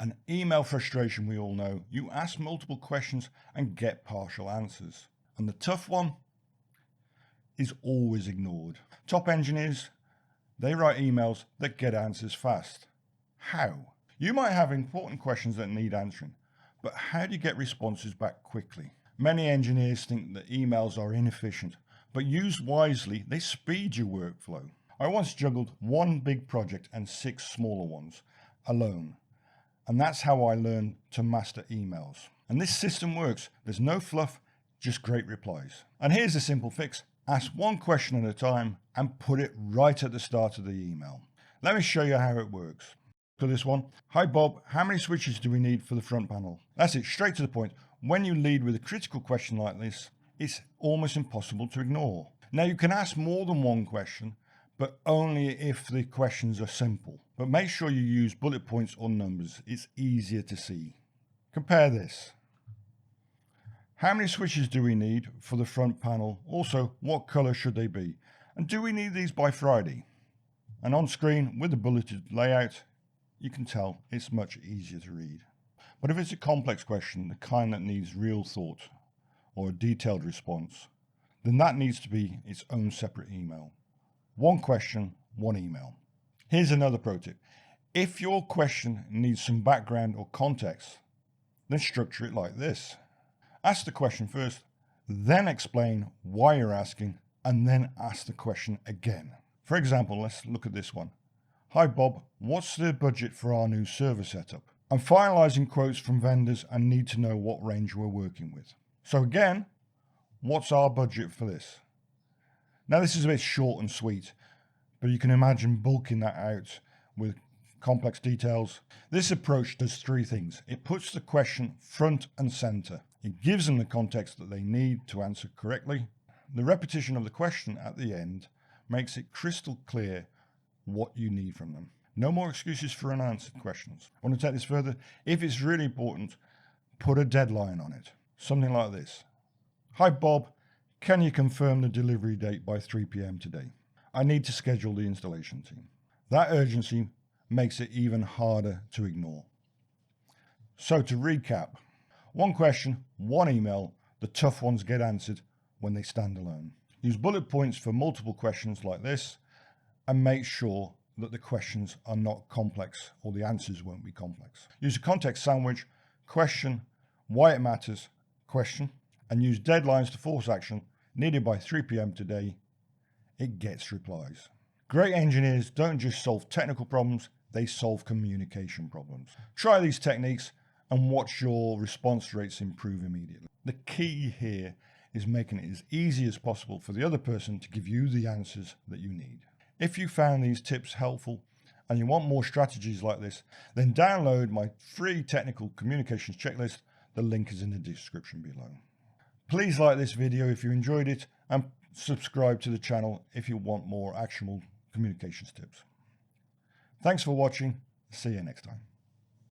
An email frustration we all know. You ask multiple questions and get partial answers. And the tough one is always ignored. Top engineers, they write emails that get answers fast. How? You might have important questions that need answering, but how do you get responses back quickly? Many engineers think that emails are inefficient, but used wisely, they speed your workflow. I once juggled one big project and 6 smaller ones alone, and that's how I learned to master emails. And this system works. There's no fluff, just great replies. And here's a simple fix. Ask one question at a time and put it right at the start of the email. Let me show you how it works. For this one, hi Bob, how many switches do we need for the front panel? That's it, straight to the point. When you lead with a critical question like this, it's almost impossible to ignore. Now you can ask more than one question, but only if the questions are simple. But make sure you use bullet points or numbers. It's easier to see. Compare this. How many switches do we need for the front panel? Also, what color should they be? And do we need these by Friday? And on screen with the bulleted layout, you can tell it's much easier to read. But if it's a complex question, the kind that needs real thought or a detailed response, then that needs to be its own separate email. One question, one email. Here's another pro tip. If your question needs some background or context, then structure it like this. Ask the question first, then explain why you're asking, and then ask the question again. For example, let's look at this one. Hi Bob, what's the budget for our new server setup? I'm finalizing quotes from vendors and need to know what range we're working with. So again, what's our budget for this? Now this is a bit short and sweet, but you can imagine bulking that out with complex details. This approach does 3 things. It puts the question front and center. It gives them the context that they need to answer correctly. The repetition of the question at the end makes it crystal clear what you need from them. No more excuses for unanswered questions. I want to take this further. If it's really important, put a deadline on it. Something like this. Hi Bob, can you confirm the delivery date by 3 p.m. today? I need to schedule the installation team. That urgency makes it even harder to ignore. So to recap, one question, one email, the tough ones get answered when they stand alone. Use bullet points for multiple questions like this, and make sure that the questions are not complex or the answers won't be complex. Use a context sandwich, question, why it matters, question, and use deadlines to force action, needed by 3 p.m. today. It gets replies. Great engineers don't just solve technical problems, they solve communication problems. Try these techniques and watch your response rates improve immediately. The key here is making it as easy as possible for the other person to give you the answers that you need. If you found these tips helpful and you want more strategies like this, then download my free technical communications checklist. The link is in the description below. Please like this video if you enjoyed it and subscribe to the channel if you want more actionable communications tips. Thanks for watching. See you next time.